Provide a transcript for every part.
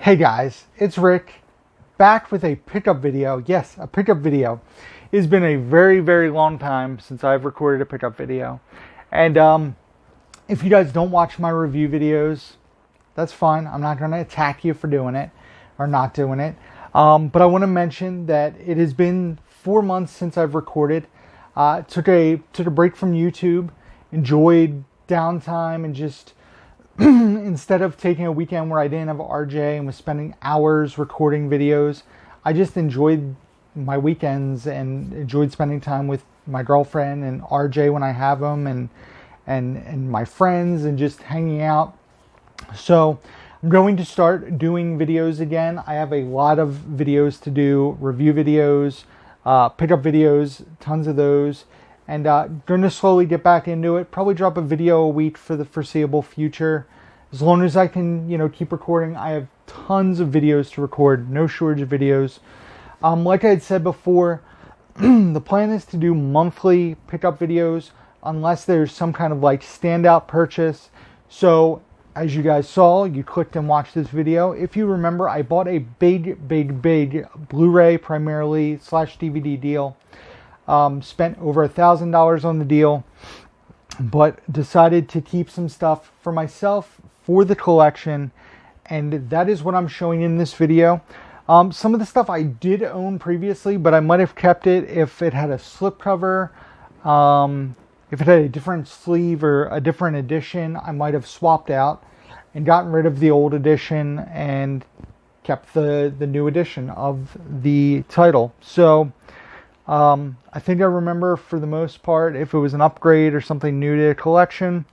Hey guys, it's Rick, back with a pickup video. Yes, a pickup video. It's been a very, very long time since I've recorded a pickup video. And if you guys don't watch my review videos, that's fine. I'm not going to attack you for doing it or not doing it. But I want to mention that it has been 4 months since I've recorded. Took a break from YouTube, enjoyed downtime, and just instead of taking a weekend where I didn't have RJ and was spending hours recording videos, I just enjoyed my weekends and enjoyed spending time with my girlfriend and RJ when I have them, and my friends, and just hanging out. So I'm going to start doing videos again. I have a lot of videos to do, review videos, pickup videos, tons of those. And going to slowly get back into it. Probably drop a video a week for the foreseeable future. As long as I can, keep recording. I have tons of videos to record. No shortage of videos. Like I had said before, the plan is to do monthly pickup videos unless there's some kind of standout purchase. So as you guys saw, you clicked and watched this video. If you remember, I bought a big Blu-ray primarily / DVD deal. Spent over $1,000 on the deal, but decided to keep some stuff for myself for the collection, and that is what I'm showing in this video. Some of the stuff I did own previously, but I might have kept it if it had a slipcover. If it had a different sleeve or a different edition, I might have swapped out and gotten rid of the old edition and kept the new edition of the title. So I think I remember for the most part if it was an upgrade or something new to the collection.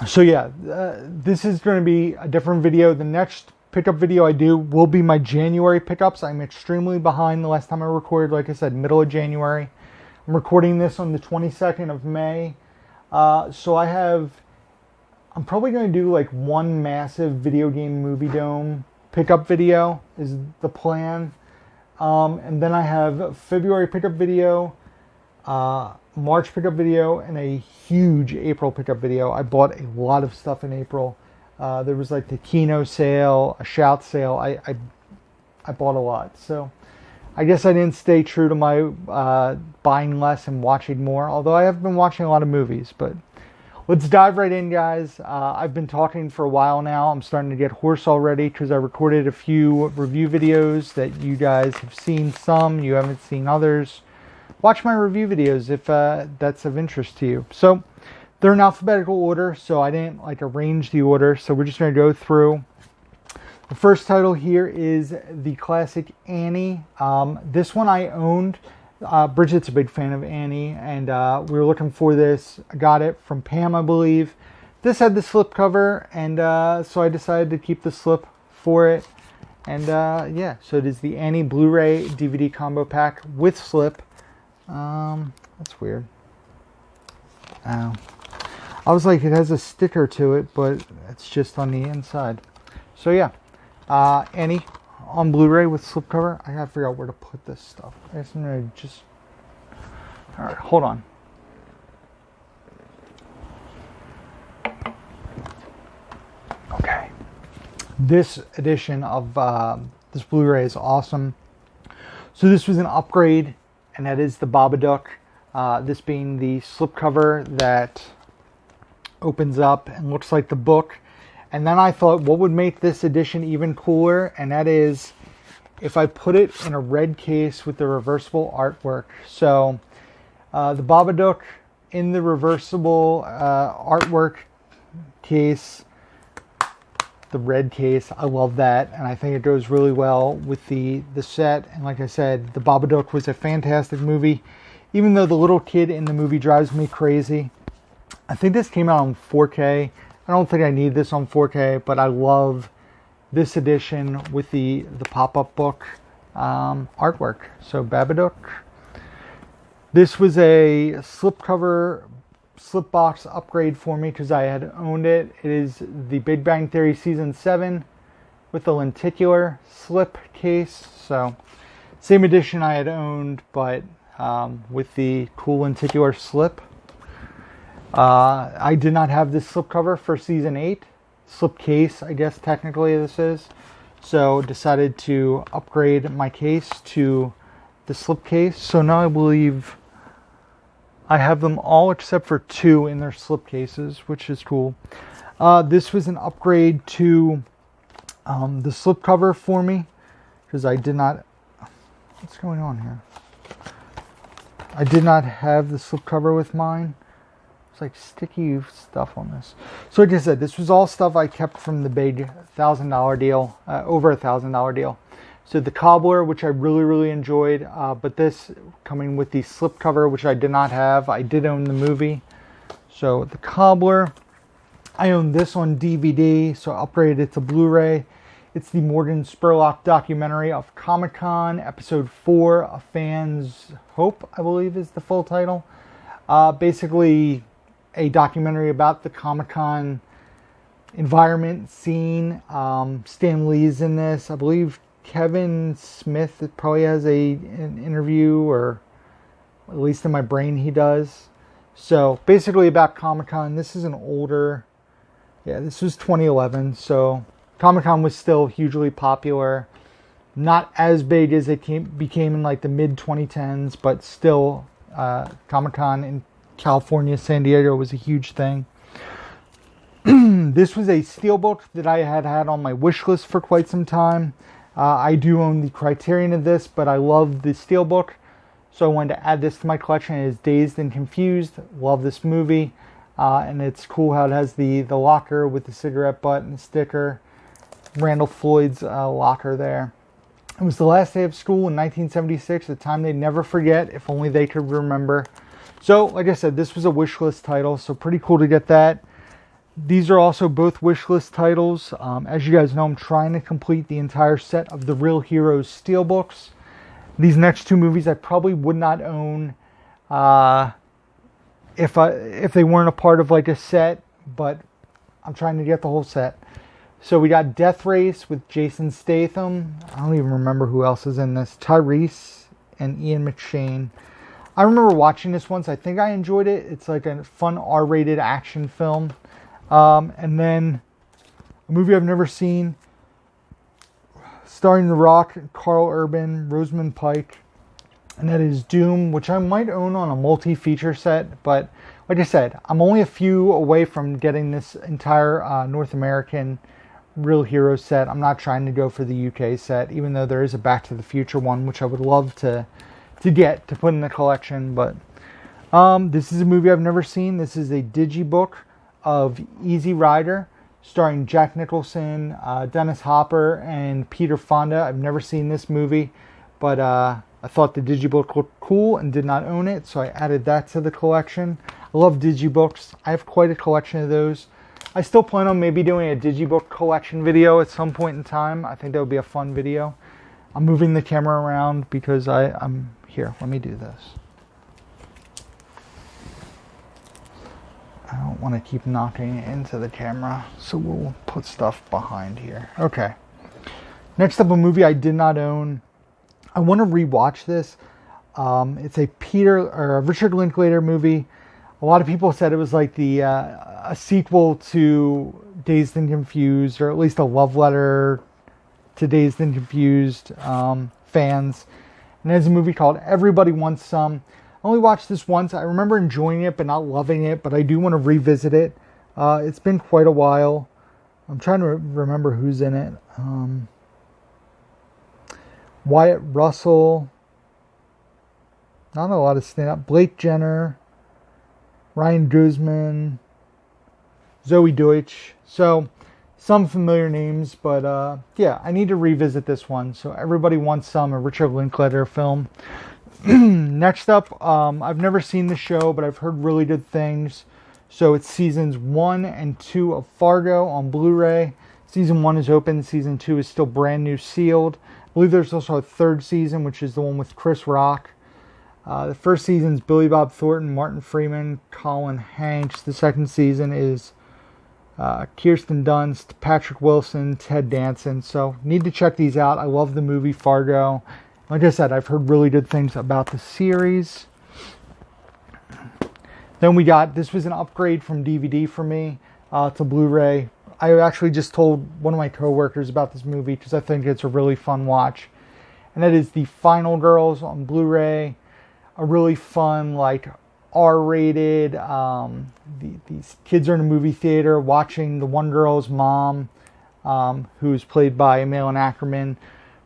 So yeah, this is going to be a different video. The next pickup video I do will be my January pickups. I'm extremely behind. The last time I recorded, like I said, middle of January. I'm recording this on the 22nd of May. So I'm probably going to do one massive video game movie dome pickup video is the plan. And then I have February pickup video, March pickup video, and a huge April pickup video. I bought a lot of stuff in April. There was the Kino sale, a Shout sale. I bought a lot. So I guess I didn't stay true to my buying less and watching more, although I have been watching a lot of movies. But let's dive right in, guys. I've been talking for a while now. I'm starting to get hoarse already because I recorded a few review videos that you guys have seen some. You haven't seen others. Watch my review videos if that's of interest to you. So they're in alphabetical order, so I didn't arrange the order. So we're just going to go through. The first title here is the classic Annie. This one I owned. Bridget's a big fan of Annie, and we were looking for this. I got it from Pam, I believe. This had the slipcover, and so I decided to keep the slip for it. And yeah, so it is the Annie Blu-ray DVD combo pack with slip. That's weird. I was like, it has a sticker to it, but it's just on the inside. So yeah, Annie on Blu-ray with slipcover. I gotta figure out where to put this stuff. I guess I'm gonna just... Alright, hold on. Okay. This edition of this Blu-ray is awesome. So this was an upgrade, and that is the Babadook. This being the slipcover that opens up and looks like the book. And then I thought, what would make this edition even cooler? And that is if I put it in a red case with the reversible artwork. So the Babadook in the reversible artwork case, the red case, I love that. And I think it goes really well with the set. And like I said, the Babadook was a fantastic movie. Even though the little kid in the movie drives me crazy. I think this came out on 4K. I don't think I need this on 4K, but I love this edition with the pop-up book artwork. So Babadook. This was a slipcover, slipbox upgrade for me because I had owned it. It is the Big Bang Theory Season 7 with the lenticular slip case. So same edition I had owned, but with the cool lenticular slip. I did not have this slipcover for Season 8. slip case, I guess technically this is. So decided to upgrade my case to the slip case. So now I believe I have them all except for 2 in their slip cases, which is cool. This was an upgrade to the slip cover for me, because I did not... What's going on here? I did not have the slip cover with mine. It's like sticky stuff on this. So like I said, this was all stuff I kept from the big $1,000 deal, over $1,000 deal. So the cobbler, which I really enjoyed, but this coming with the slip cover, which I did not have. I did own the movie. So the cobbler, I own this on DVD, so I upgraded it to Blu-ray. It's the Morgan Spurlock documentary of Comic-Con, Episode 4, A Fan's Hope, I believe is the full title. Basically, a documentary about the Comic-Con environment, scene. Stan Lee's in this. I believe Kevin Smith probably has an interview, or at least in my brain he does. So basically about Comic-Con. This is an older, this was 2011, so Comic-Con was still hugely popular. Not as big as it became in like the mid-2010s, but still Comic-Con in California, San Diego was a huge thing. This was a steelbook that I had on my wish list for quite some time. I do own the Criterion of this, but I love the steelbook, so I wanted to add this to my collection. It is Dazed and Confused. Love this movie, and it's cool how it has the locker with the cigarette butt and the sticker. Randall Floyd's locker there. It was the last day of school in 1976, a time they'd never forget, if only they could remember. So, like I said, this was a wish list title, so pretty cool to get that. These are also both wish list titles. As you guys know, I'm trying to complete the entire set of the Real Heroes steelbooks. These next 2 movies I probably would not own if they weren't a part of like a set, but I'm trying to get the whole set. So we got Death Race with Jason Statham. I don't even remember who else is in this. Tyrese and Ian McShane. I remember watching this once. I think I enjoyed it. It's like a fun R-rated action film. And then a movie I've never seen, starring The Rock, Carl Urban, Rosamund Pike, and that is Doom, which I might own on a multi-feature set. But like I said, I'm only a few away from getting this entire North American Real Hero set. I'm not trying to go for the UK set, even though there is a Back to the Future one, which I would love to get to put in the collection. But this is a movie I've never seen. This is a digibook of Easy Rider, starring Jack Nicholson, Dennis Hopper, and Peter Fonda. I've never seen this movie, but I thought the digibook looked cool and did not own it, so I added that to the collection. I love digibooks. I have quite a collection of those. I still plan on maybe doing a digibook collection video at some point in time. I think that would be a fun video. I'm moving the camera around because I'm here. Let me do this. I don't want to keep knocking into the camera, so we'll put stuff behind here. Okay. Next up, a movie I did not own. I want to rewatch this. It's a Richard Linklater movie. A lot of people said it was like a sequel to Dazed and Confused, or at least a love letter to Dazed and Confused fans. And there's a movie called Everybody Wants Some. I only watched this once. I remember enjoying it, but not loving it. But I do want to revisit it. It's been quite a while. I'm trying to remember who's in it. Wyatt Russell. Not a lot of stand-up. Blake Jenner. Ryan Guzman. Zoe Deutsch. So, some familiar names. But, yeah, I need to revisit this one. So, Everybody Wants Some, a Richard Linklater film. Next up, I've never seen the show, but I've heard really good things. So it's seasons 1 and 2 of Fargo on Blu-ray. Season 1 is open. Season 2 is still brand new sealed. I believe there's also a 3rd season, which is the one with Chris Rock. The first season is Billy Bob Thornton, Martin Freeman, Colin Hanks. The second season is Kirsten Dunst, Patrick Wilson, Ted Danson. So need to check these out. I love the movie Fargo. Like I said, I've heard really good things about the series. Then we got, this was an upgrade from DVD for me to Blu-ray. I actually just told one of my coworkers about this movie because I think it's a really fun watch. And that is The Final Girls on Blu-ray. A really fun, like, R-rated, these kids are in a movie theater watching the one girl's mom, who's played by Malin Ackerman.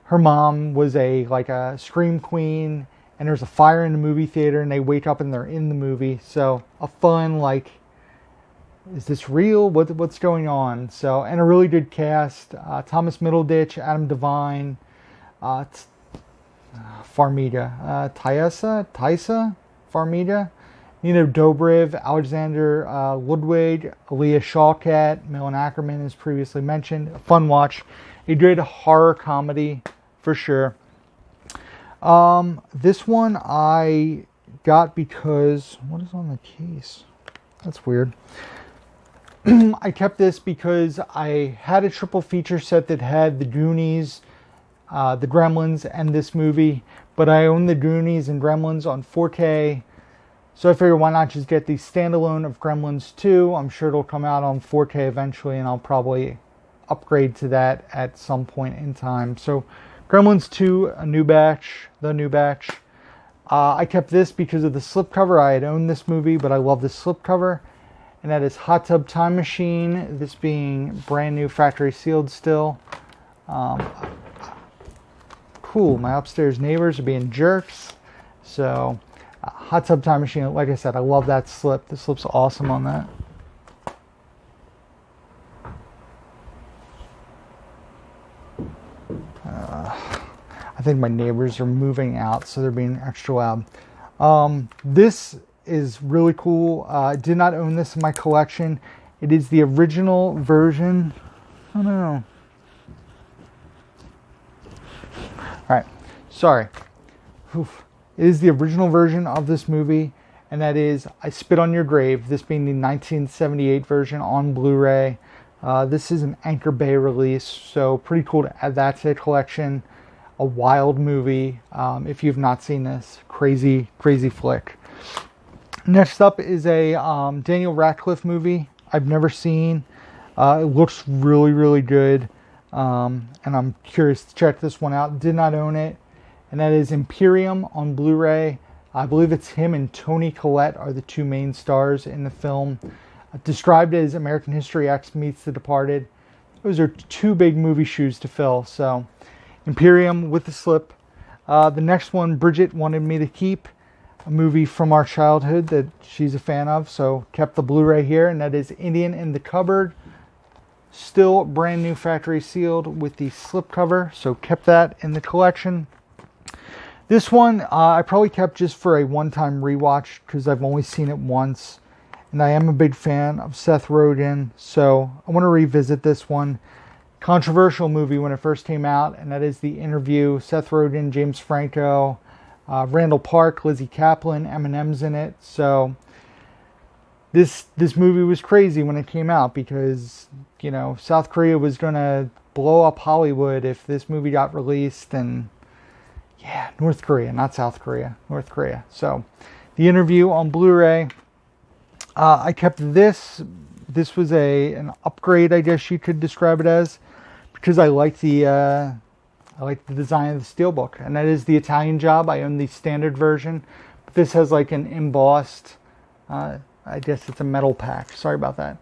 Her mom was a scream queen, and there's a fire in the movie theater, and they wake up and they're in the movie. So a fun, like, is this real? What's going on? So, and a really good cast: Thomas Middleditch, Adam Devine, Farmiga, Thaisa Farmiga, Nina Dobrev, Alexander Ludwig, Aaliyah Shawkat, Malin Ackerman, as previously mentioned. A fun watch, a good horror comedy for sure. This one I got because, what is on the case? That's weird. I kept this because I had a triple feature set that had the Goonies, the Gremlins, and this movie, but I own the Goonies and Gremlins on 4K, so I figured why not just get the standalone of Gremlins 2. I'm sure it'll come out on 4K eventually, and I'll probably upgrade to that at some point in time. So Gremlins 2, the new batch. I kept this because of the slipcover. I had owned this movie, but I love the slipcover. And that is Hot Tub Time Machine, this being brand new factory sealed still. Cool, my upstairs neighbors are being jerks. So, Hot Tub Time Machine, like I said, I love that slip. The slip's awesome on that. I think my neighbors are moving out, so they're being extra loud. This is really cool. I did not own this in my collection. It is the original version. Oh no. Alright, sorry. Oof. It is the original version of this movie, and that is I Spit on Your Grave, this being the 1978 version on Blu-ray. This is an Anchor Bay release, so pretty cool to add that to the collection. A wild movie. If you've not seen this, crazy flick. Next up is a Daniel Radcliffe movie I've never seen. It looks really good, and I'm curious to check this one out. Did not own it, and that is Imperium on Blu-ray. I believe it's him and Toni Collette are the two main stars in the film. Described as American History X meets The Departed. Those are two big movie shoes to fill. So Imperium with the slip. The next one Bridget wanted me to keep. A movie from our childhood that she's a fan of, so kept the Blu-ray here, and that is Indian in the Cupboard. Still brand new factory sealed with the slipcover, so kept that in the collection. This one I probably kept just for a one-time rewatch because I've only seen it once, and I am a big fan of Seth Rogen, so I want to revisit this one. Controversial movie when it first came out, and that is The Interview. Seth Rogen, James Franco, Randall Park, Lizzie Kaplan, Eminem's in it. So this movie was crazy when it came out because, you know, South Korea was going to blow up Hollywood if this movie got released. And yeah, North Korea, not South Korea, North Korea. So The Interview on Blu-ray. I kept this. This was an upgrade, I guess you could describe it as, because I like the design of the steelbook, and that is the Italian Job. I own the standard version, but this has like an embossed, I guess it's a metal pack. Sorry about that.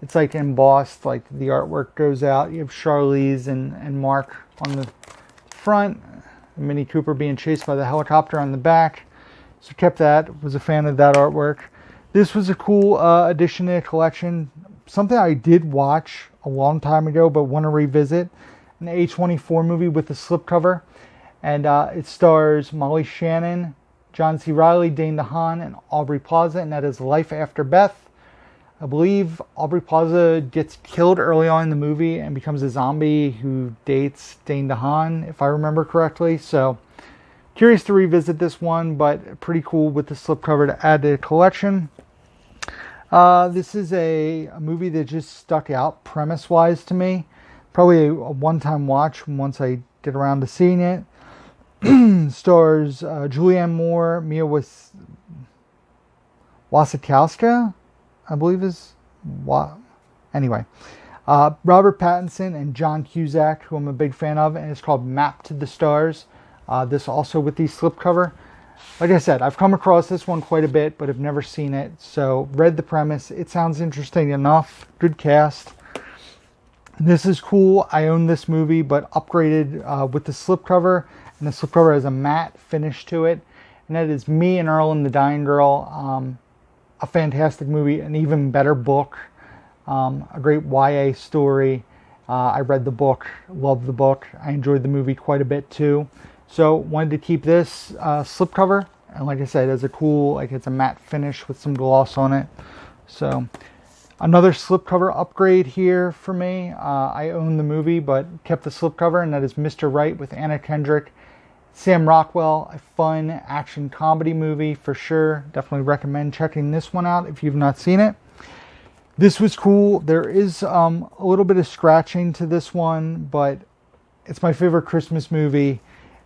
It's like embossed, like the artwork goes out. You have Charlize and Mark on the front, Mini Cooper being chased by the helicopter on the back. So kept that, was a fan of that artwork. This was a cool addition to the collection. Something I did watch a long time ago, but want to revisit. An A24 movie with a slipcover, and it stars Molly Shannon, John C. Reilly, Dane DeHaan, and Aubrey Plaza, and that is Life After Beth. I believe Aubrey Plaza gets killed early on in the movie and becomes a zombie who dates Dane DeHaan, if I remember correctly. So curious to revisit this one, but pretty cool with the slipcover to add to the collection. This is a movie that just stuck out premise-wise to me. Probably a one-time watch once I get around to seeing it. Stars Julianne Moore, Mia Wasikowska, I believe is... Anyway. Robert Pattinson and John Cusack, who I'm a big fan of, and it's called Map to the Stars. This also with the slipcover. Like I said, I've come across this one quite a bit, but have never seen it. So read the premise. It sounds interesting enough. Good cast. This is cool. I own this movie, but upgraded with the slipcover. And the slipcover has a matte finish to it. And that is Me and Earl and the Dying Girl. A fantastic movie. An even better book. A great YA story. I read the book. Loved the book. I enjoyed the movie quite a bit too. So wanted to keep this slipcover, and like I said, it's a cool, like it's a matte finish with some gloss on it. So another slipcover upgrade here for me. I own the movie, but kept the slipcover, and that is Mr. Right with Anna Kendrick, Sam Rockwell. A fun action comedy movie for sure. Definitely recommend checking this one out if you've not seen it. This was cool. There is a little bit of scratching to this one, but it's my favorite Christmas movie.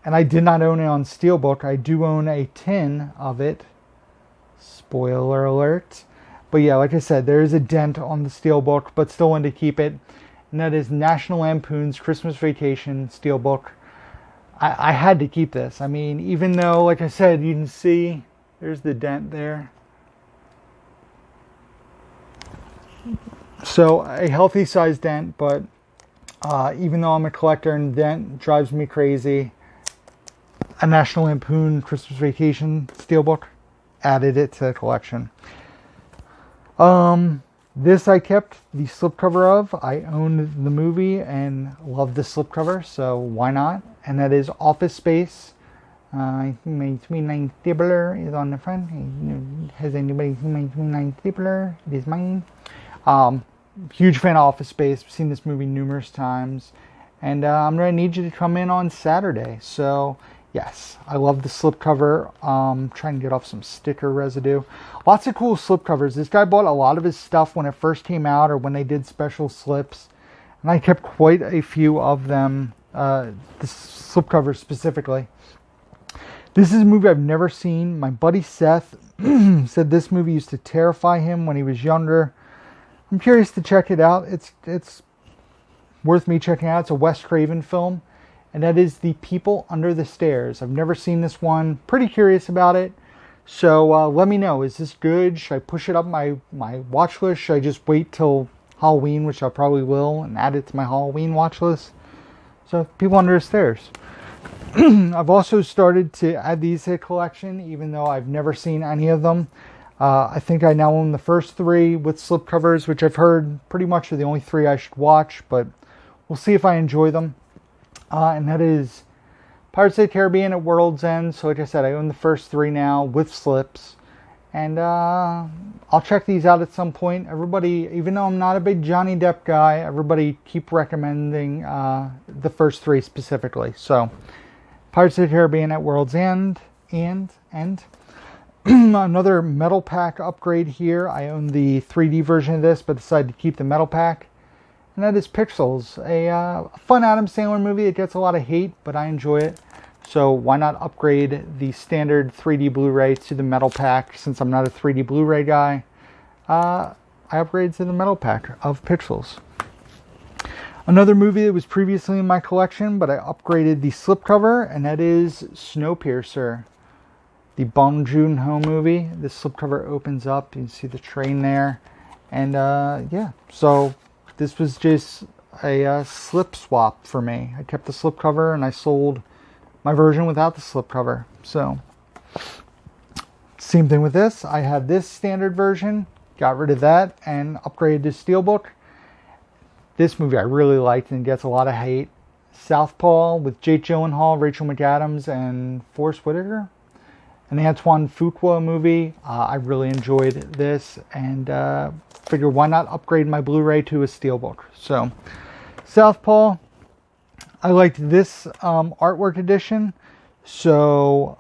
And I did not own it on Steelbook. I do own a tin of it. Spoiler alert. But yeah, like I said, there is a dent on the Steelbook, but still wanted to keep it. And that is National Lampoon's Christmas Vacation Steelbook. I had to keep this. I mean, even though, like I said, you can see, there's the dent there. So a healthy size dent, but even though I'm a collector and dent drives me crazy, a National Lampoon Christmas Vacation Steelbook, added it to the collection. This I kept the slipcover of. I owned the movie and loved the slipcover, so why not? And that is Office Space. My twin-line stapler is on the front. Has anybody seen my twin-line stapler? It is mine. Huge fan of Office Space. I've seen this movie numerous times. And I'm going to need you to come in on Saturday. So yes, I love the slipcover. Trying to get off some sticker residue. Lots of cool slipcovers. This guy bought a lot of his stuff when it first came out or when they did special slips. And I kept quite a few of them, the slipcovers specifically. This is a movie I've never seen. My buddy Seth said this movie used to terrify him when he was younger. I'm curious to check it out. It's worth me checking out. It's a Wes Craven film. And that is The People Under the Stairs. I've never seen this one. Pretty curious about it. So let me know. Is this good? Should I push it up my watch list? Should I just wait till Halloween, which I probably will, and add it to my Halloween watch list? So People Under the Stairs. I've also started to add these to the collection, even though I've never seen any of them. I think I now own the first three with slipcovers, which I've heard pretty much are the only three I should watch, but we'll see if I enjoy them. And that is Pirates of the Caribbean at World's End. So like I said, I own the first three now with slips. And I'll check these out at some point. Everybody, even though I'm not a big Johnny Depp guy, everybody keep recommending the first three specifically. So Pirates of the Caribbean at World's End. And another metal pack upgrade here. I own the 3D version of this, but decided to keep the metal pack. And that is Pixels, a fun Adam Sandler movie. It gets a lot of hate, but I enjoy it. So why not upgrade the standard 3D Blu-ray to the metal pack? Since I'm not a 3D Blu-ray guy, I upgraded to the metal pack of Pixels. Another movie that was previously in my collection, but I upgraded the slipcover, and that is Snowpiercer, the Bong Joon-ho movie. This slipcover opens up. You can see the train there. And yeah, so this was just a slip swap for me. I kept the slipcover and I sold my version without the slipcover. So, same thing with this. I have this standard version, got rid of that, and upgraded to Steelbook. This movie I really liked and gets a lot of hate. Southpaw with Jake Gyllenhaal, Rachel McAdams, and Forest Whitaker. An Antoine Fuqua movie. I really enjoyed this and figured why not upgrade my Blu-ray to a Steelbook. So, Southpaw, I liked this artwork edition. So,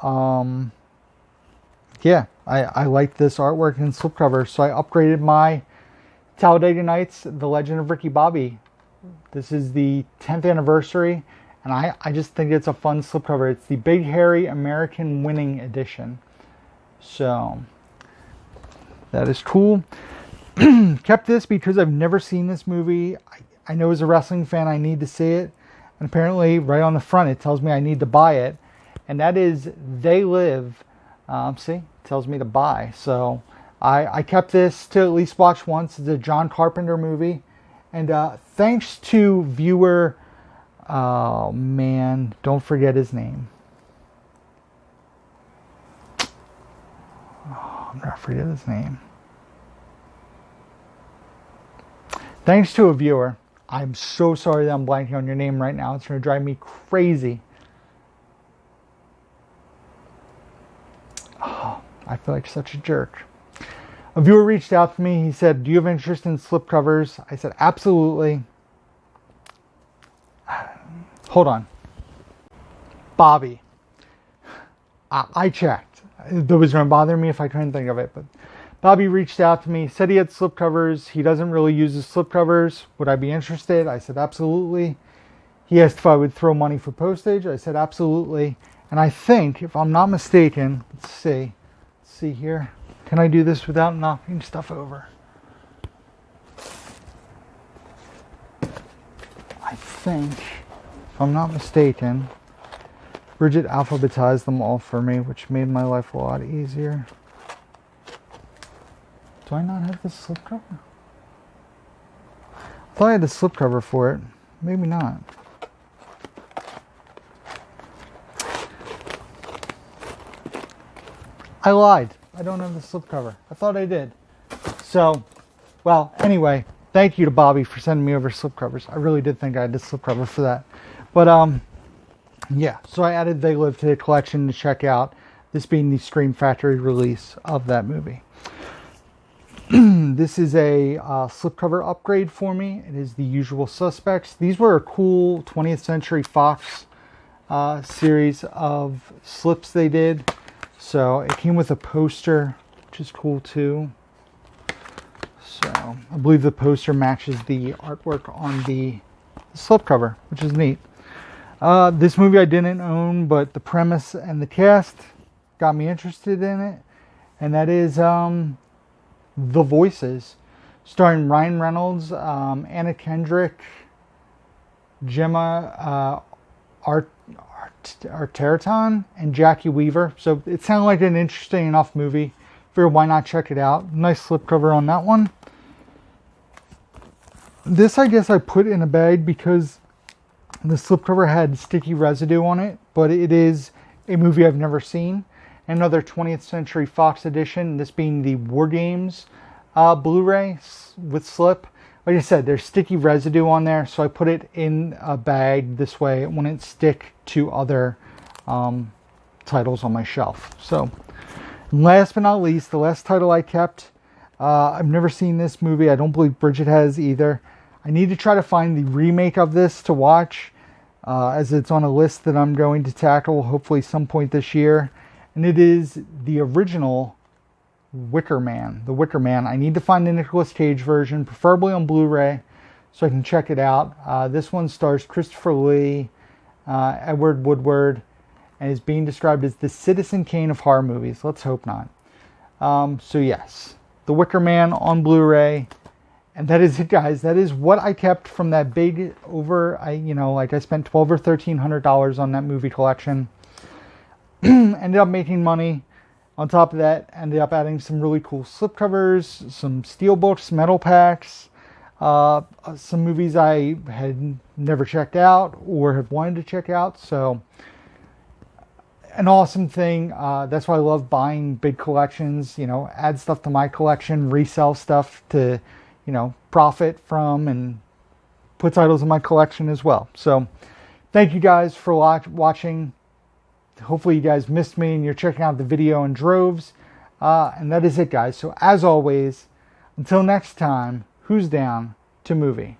yeah, I liked this artwork and slipcover. So I upgraded my Talladega Nights, The Legend of Ricky Bobby. This is the 10th anniversary. And I just think it's a fun slipcover. It's the Big Hairy American Winning Edition. So, that is cool. Kept this because I've never seen this movie. I know as a wrestling fan I need to see it. And apparently right on the front it tells me I need to buy it. And that is They Live. See, it tells me to buy. So I kept this to at least watch once. It's a John Carpenter movie. And thanks to viewer, oh man, don't forget his name. Oh, I'm going to forget his name. Thanks to a viewer. I'm so sorry that I'm blanking on your name right now. It's going to drive me crazy. Oh, I feel like such a jerk. A viewer reached out to me. He said, do you have interest in slipcovers? I said, absolutely. Hold on. Bobby. I checked. It was going to bother me if I couldn't think of it. But Bobby reached out to me, said he had slipcovers. He doesn't really use his slipcovers. Would I be interested? I said, absolutely. He asked if I would throw money for postage. I said, absolutely. And I think, if I'm not mistaken, let's see here. Can I do this without knocking stuff over? I think, if I'm not mistaken, Bridget alphabetized them all for me, which made my life a lot easier. Do I not have the slipcover? I thought I had the slipcover for it. Maybe not. I lied. I don't have the slipcover. I thought I did. So, well, anyway, thank you to Bobby for sending me over slipcovers. I really did think I had the slipcover for that. But, yeah, so I added They Live to the collection to check out, this being the Scream Factory release of that movie. This is a slipcover upgrade for me. It is The Usual Suspects. These were a cool 20th Century Fox series of slips they did. So it came with a poster, which is cool too. So I believe the poster matches the artwork on the slipcover, which is neat. This movie I didn't own, but the premise and the cast got me interested in it. And that is The Voices, starring Ryan Reynolds, Anna Kendrick, Gemma Arterton, and Jackie Weaver. So it sounded like an interesting enough movie. Figured why not check it out. Nice slipcover on that one. This I guess I put in a bag because the slipcover had sticky residue on it, but it is a movie I've never seen. Another 20th Century Fox edition, this being the War Games Blu-ray with slip. Like I said, there's sticky residue on there, so I put it in a bag this way. It wouldn't stick to other titles on my shelf. So, last but not least, the last title I kept. I've never seen this movie. I don't believe Bridget has either. I need to try to find the remake of this to watch, as it's on a list that I'm going to tackle hopefully some point this year. And it is the original Wicker Man. The Wicker Man. I need to find the Nicolas Cage version, preferably on Blu-ray, so I can check it out. This one stars Christopher Lee, Edward Woodward, and is being described as the Citizen Kane of horror movies. Let's hope not. So yes, The Wicker Man on Blu-ray. And that is it, guys. That is what I kept from that big I spent $1,200 or $1,300 on that movie collection. Ended up making money. On top of that, ended up adding some really cool slipcovers, some steelbooks, metal packs, some movies I had never checked out or have wanted to check out. So, an awesome thing. That's why I love buying big collections. Add stuff to my collection, resell stuff to, profit from, and put titles in my collection as well. So, thank you guys for watching. Hopefully you guys missed me and you're checking out the video in droves. And that is it, guys. So as always, until next time, who's down to movie?